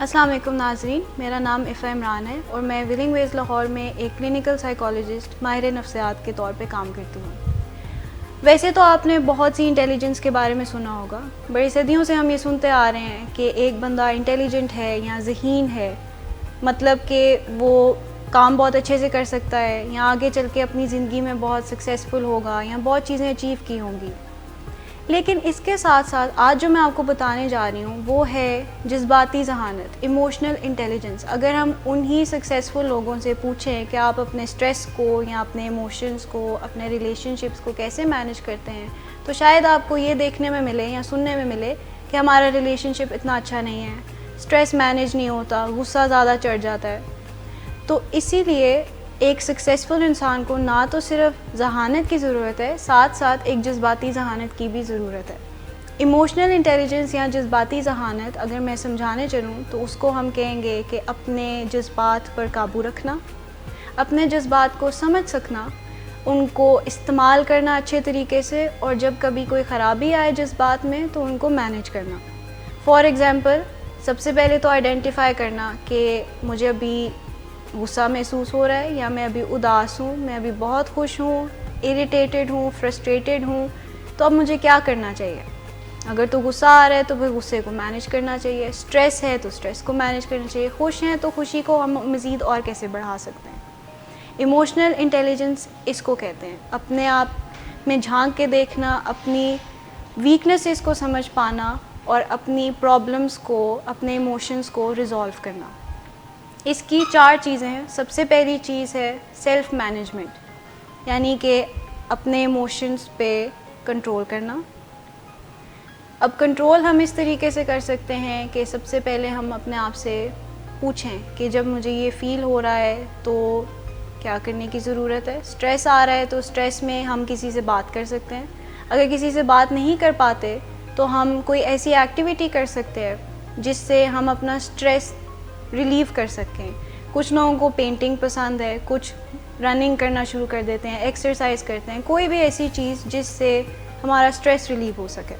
السلام علیکم ناظرین، میرا نام عفا عمران ہے اور میں ولنگ ویز لاہور میں ایک کلینکل سائیکالوجسٹ ماہر نفسیات کے طور پہ کام کرتی ہوں۔ ویسے تو آپ نے بہت سی انٹیلیجنس کے بارے میں سنا ہوگا، بڑی صدیوں سے ہم یہ سنتے آ رہے ہیں کہ ایک بندہ انٹیلیجنٹ ہے یا ذہین ہے، مطلب کہ وہ کام بہت اچھے سے کر سکتا ہے یا آگے چل کے اپنی زندگی میں بہت سکسیزفل ہوگا یا بہت چیزیں اچیو کی ہوں گی۔ لیکن اس کے ساتھ ساتھ آج جو میں آپ کو بتانے جا رہی ہوں وہ ہے جذباتی ذہانت، ایموشنل انٹیلیجنس۔ اگر ہم انہی سکسیزفل لوگوں سے پوچھیں کہ آپ اپنے اسٹریس کو یا اپنے ایموشنس کو، اپنے ریلیشن شپس کو کیسے مینیج کرتے ہیں، تو شاید آپ کو یہ دیکھنے میں ملے یا سننے میں ملے کہ ہمارا ریلیشن شپ اتنا اچھا نہیں ہے، اسٹریس مینیج نہیں ہوتا، غصہ زیادہ چڑھ جاتا ہے۔ تو اسی لیے ایک سکسیزفل انسان کو نہ تو صرف ذہانت کی ضرورت ہے، ساتھ ساتھ ایک جذباتی ذہانت کی بھی ضرورت ہے۔ ایموشنل انٹیلیجنس یا جذباتی ذہانت اگر میں سمجھانے چلوں تو اس کو ہم کہیں گے کہ اپنے جذبات پر قابو رکھنا، اپنے جذبات کو سمجھ سکنا، ان کو استعمال کرنا اچھے طریقے سے، اور جب کبھی کوئی خرابی آئے جذبات میں تو ان کو مینیج کرنا۔ فار ایگزامپل، سب سے پہلے تو آئیڈینٹیفائی کرنا کہ مجھے ابھی غصہ محسوس ہو رہا ہے یا میں ابھی اداس ہوں، میں ابھی بہت خوش ہوں، اریٹیٹڈ ہوں، فرسٹریٹڈ ہوں، تو اب مجھے کیا کرنا چاہیے۔ اگر تو غصہ آ رہا ہے تو پھر غصے کو مینیج کرنا چاہیے، اسٹریس ہے تو اسٹریس کو مینیج کرنا چاہیے، خوش ہیں تو خوشی کو ہم مزید اور کیسے بڑھا سکتے ہیں۔ ایموشنل انٹیلیجنس اس کو کہتے ہیں، اپنے آپ میں جھانک کے دیکھنا، اپنی ویکنیسز کو سمجھ پانا اور اپنی پرابلمس کو، اپنے ایموشنس کو ریزالو کرنا۔ اس کی 4 چیزیں ہیں۔ سب سے پہلی چیز ہے سیلف مینجمنٹ، یعنی کہ اپنے ایموشنس پہ کنٹرول کرنا۔ اب کنٹرول ہم اس طریقے سے کر سکتے ہیں کہ سب سے پہلے ہم اپنے آپ سے پوچھیں کہ جب مجھے یہ فیل ہو رہا ہے تو کیا کرنے کی ضرورت ہے۔ اسٹریس آ رہا ہے تو اسٹریس میں ہم کسی سے بات کر سکتے ہیں، اگر کسی سے بات نہیں کر پاتے تو ہم کوئی ایسی ایکٹیویٹی کر سکتے ہیں جس سے ہم اپنا اسٹریس ریلیو کر سکیں۔ کچھ لوگوں کو پینٹنگ پسند ہے، کچھ رننگ کرنا شروع کر دیتے ہیں، ایکسرسائز کرتے ہیں، کوئی بھی ایسی چیز جس سے ہمارا اسٹریس ریلیو ہو سکے،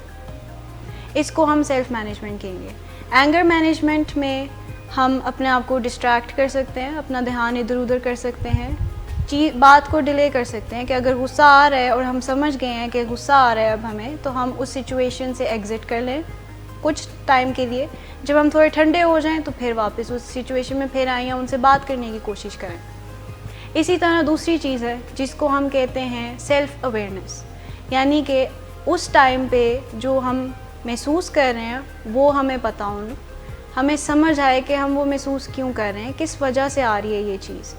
اس کو ہم سیلف مینجمنٹ کہیں گے۔ اینگر مینجمنٹ میں ہم اپنے آپ کو ڈسٹریکٹ کر سکتے ہیں، اپنا دھیان ادھر ادھر کر سکتے ہیں، بات کو ڈیلے کر سکتے ہیں کہ اگر غصہ آ رہا ہے اور ہم سمجھ گئے ہیں کہ غصہ آ رہا ہے اب ہمیں، تو ہم اس سچویشن سے ایگزٹ کر لیں کچھ ٹائم کے لیے۔ جب ہم تھوڑے ٹھنڈے ہو جائیں تو پھر واپس اس سچویشن میں پھر آئیں یا ان سے بات کرنے کی کوشش کریں۔ اسی طرح دوسری چیز ہے جس کو ہم کہتے ہیں سیلف اویئرنیس، یعنی کہ اس ٹائم پہ جو ہم محسوس کر رہے ہیں وہ ہمیں پتہ ہو، ہمیں سمجھ آئے کہ ہم وہ محسوس کیوں کر رہے ہیں، کس وجہ سے آ رہی ہے یہ چیز۔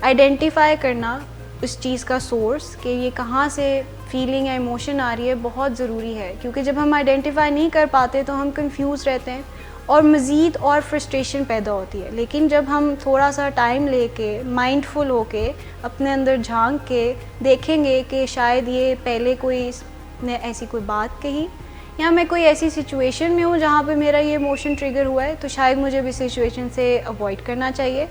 آئیڈینٹیفائی کرنا اس چیز کا سورس کہ یہ کہاں سے فیلنگ یا ایموشن آ رہی ہے بہت ضروری ہے، کیونکہ جب ہم آئیڈینٹیفائی نہیں کر پاتے تو ہم کنفیوز رہتے ہیں اور مزید اور فرسٹریشن پیدا ہوتی ہے۔ لیکن جب ہم تھوڑا سا ٹائم لے کے، مائنڈ فل ہو کے، اپنے اندر جھانک کے دیکھیں گے کہ شاید یہ پہلے کوئی نے ایسی کوئی بات کہی یا میں کوئی ایسی سچویشن میں ہوں جہاں پہ میرا یہ ایموشن ٹریگر ہوا ہے، تو شاید مجھے بھی سچویشن سے اوائڈ کرنا چاہیے،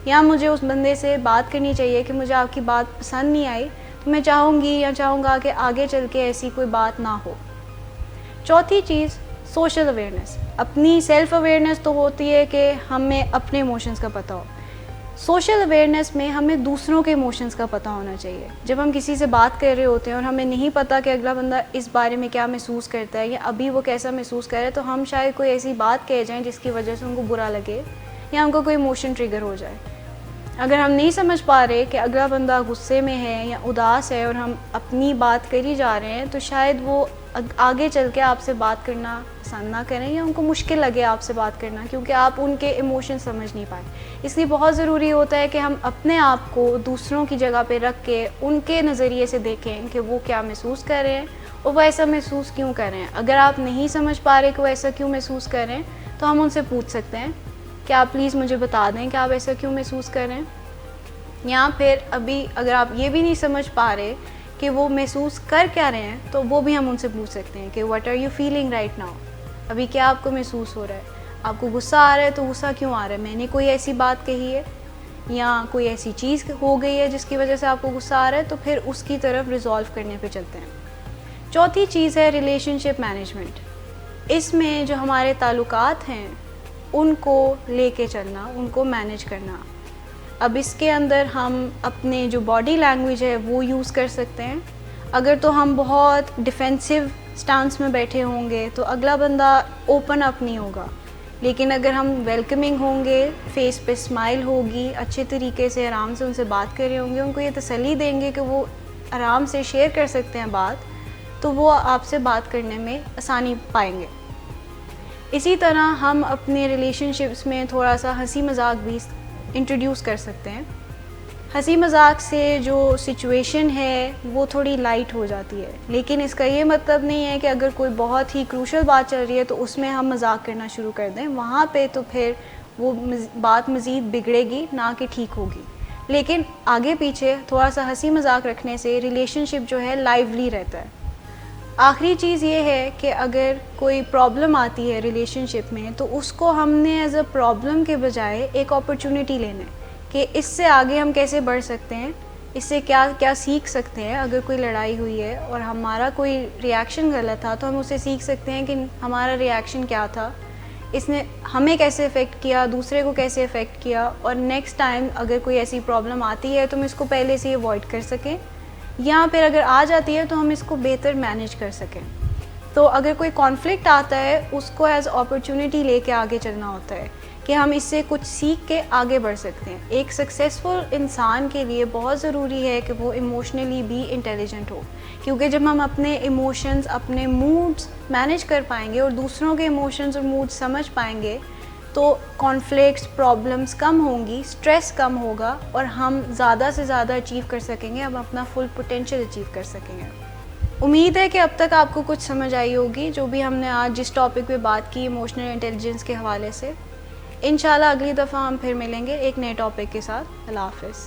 یا مجھے اس بندے سے بات کرنی چاہیے کہ مجھے آپ کی بات پسند نہیں آئی، تو میں چاہوں گی یا چاہوں گا کہ آگے چل کے ایسی کوئی بات نہ ہو۔ چوتھی چیز سوشل اویئرنیس۔ اپنی سیلف اویئرنیس تو ہوتی ہے کہ ہمیں اپنے ایموشنس کا پتہ ہو، سوشل اویئرنیس میں ہمیں دوسروں کے ایموشنس کا پتہ ہونا چاہیے۔ جب ہم کسی سے بات کر رہے ہوتے ہیں اور ہمیں نہیں پتہ کہ اگلا بندہ اس بارے میں کیا محسوس کرتا ہے یا ابھی وہ کیسا محسوس کر رہا ہے، تو ہم شاید کوئی ایسی بات کہہ جائیں جس کی وجہ سے ان کو برا لگے یا ان کو کوئی ایموشن ٹریگر ہو جائے۔ اگر ہم نہیں سمجھ پا رہے کہ اگلا بندہ غصے میں ہے یا اداس ہے اور ہم اپنی بات کری جا رہے ہیں، تو شاید وہ آگے چل کے آپ سے بات کرنا پسند نہ کریں یا ان کو مشکل لگے آپ سے بات کرنا، کیونکہ آپ ان کے ایموشن سمجھ نہیں پائیں۔ اس لیے بہت ضروری ہوتا ہے کہ ہم اپنے آپ کو دوسروں کی جگہ پہ رکھ کے ان کے نظریے سے دیکھیں کہ وہ کیا محسوس کر رہے ہیں اور وہ ایسا محسوس کیوں کر رہے ہیں۔ اگر آپ نہیں سمجھ پا رہے کہ وہ ایسا کیوں محسوس کر رہے ہیں تو ہم ان سے پوچھ سکتے ہیں کہ آپ پلیز مجھے بتا دیں کہ آپ ایسا کیوں محسوس کر رہے ہیں، یا پھر ابھی اگر آپ یہ بھی نہیں سمجھ پا رہے کہ وہ محسوس کر کیا رہے ہیں تو وہ بھی ہم ان سے پوچھ سکتے ہیں کہ what are you feeling right now, ابھی کیا آپ کو محسوس ہو رہا ہے، آپ کو غصہ آ رہا ہے تو غصہ کیوں آ رہا ہے، میں نے کوئی ایسی بات کہی ہے یا کوئی ایسی چیز ہو گئی ہے جس کی وجہ سے آپ کو غصہ آ رہا ہے، تو پھر اس کی طرف ریزالو کرنے پہ چلتے ہیں۔ چوتھی چیز ہے ریلیشن شپ مینجمنٹ۔ اس میں جو ہمارے تعلقات ہیں ان کو لے کے چلنا، ان کو مینیج کرنا. اب اس کے اندر ہم اپنے جو باڈی لینگویج ہے وہ یوز کر سکتے ہیں. اگر تو ہم بہت ڈیفینسو سٹانس میں بیٹھے ہوں گے تو اگلا بندہ اوپن اپ نہیں ہوگا. لیکن اگر ہم ویلکمنگ ہوں گے، فیس پہ اسمائل ہوگی، اچھے طریقے سے آرام سے ان سے بات کر رہے ہوں گے، ان کو یہ تسلی دیں گے کہ وہ آرام سے شیئر کر سکتے ہیں بات، تو وہ آپ سے بات کرنے میں آسانی پائیں گے. اسی طرح ہم اپنے ریلیشن شپس میں تھوڑا سا ہنسی مذاق بھی انٹروڈیوس کر سکتے ہیں. ہنسی مذاق سے جو سچویشن ہے وہ تھوڑی لائٹ ہو جاتی ہے، لیکن اس کا یہ مطلب نہیں ہے کہ اگر کوئی بہت ہی کروشل بات چل رہی ہے تو اس میں ہم مذاق کرنا شروع کر دیں. وہاں پہ تو پھر وہ بات مزید بگڑے گی، نہ کہ ٹھیک ہوگی. لیکن آگے پیچھے تھوڑا سا ہنسی مذاق رکھنے سے ریلیشن شپ جو ہے لائیولی رہتا ہے. آخری چیز یہ ہے کہ اگر کوئی پرابلم آتی ہے ریلیشن شپ میں تو اس کو ہم نے ایز اے پرابلم کے بجائے ایک اپرچونٹی لینا ہے کہ اس سے آگے ہم کیسے بڑھ سکتے ہیں، اس سے کیا سیکھ سکتے ہیں. اگر کوئی لڑائی ہوئی ہے اور ہمارا کوئی ریاکشن غلط تھا تو ہم اسے سیکھ سکتے ہیں کہ ہمارا ریاکشن کیا تھا، اس نے ہمیں کیسے افیکٹ کیا، دوسرے کو کیسے افیکٹ کیا، اور نیکسٹ ٹائم اگر کوئی ایسی پرابلم آتی ہے تو ہم اس کو پہلے سے اوائڈ کر سکیں، یا پھر اگر آ جاتی ہے تو ہم اس کو بہتر مینیج کر سکیں. تو اگر کوئی کانفلکٹ آتا ہے اس کو ایز اپرچونٹی لے کے آگے چلنا ہوتا ہے کہ ہم اس سے کچھ سیکھ کے آگے بڑھ سکتے ہیں. ایک سکسیزفل انسان کے لیے بہت ضروری ہے کہ وہ ایموشنلی بھی انٹیلیجنٹ ہو، کیونکہ جب ہم اپنے ایموشنز، اپنے موڈز مینیج کر پائیں گے اور دوسروں کے ایموشنز اور موڈز سمجھ پائیں گے تو کانفلکٹس، پرابلمس کم ہوں گی، اسٹریس کم ہوگا، اور ہم زیادہ سے زیادہ اچیو کر سکیں گے، ہم اپنا فل پوٹینشیل اچیو کر سکیں گے. امید ہے کہ اب تک آپ کو کچھ سمجھ آئی ہوگی جو بھی ہم نے آج جس ٹاپک پہ بات کی ایموشنل انٹیلیجنس کے حوالے سے. انشاءاللہ اگلی دفعہ ہم پھر ملیں گے ایک نئے ٹاپک کے ساتھ. اللہ حافظ.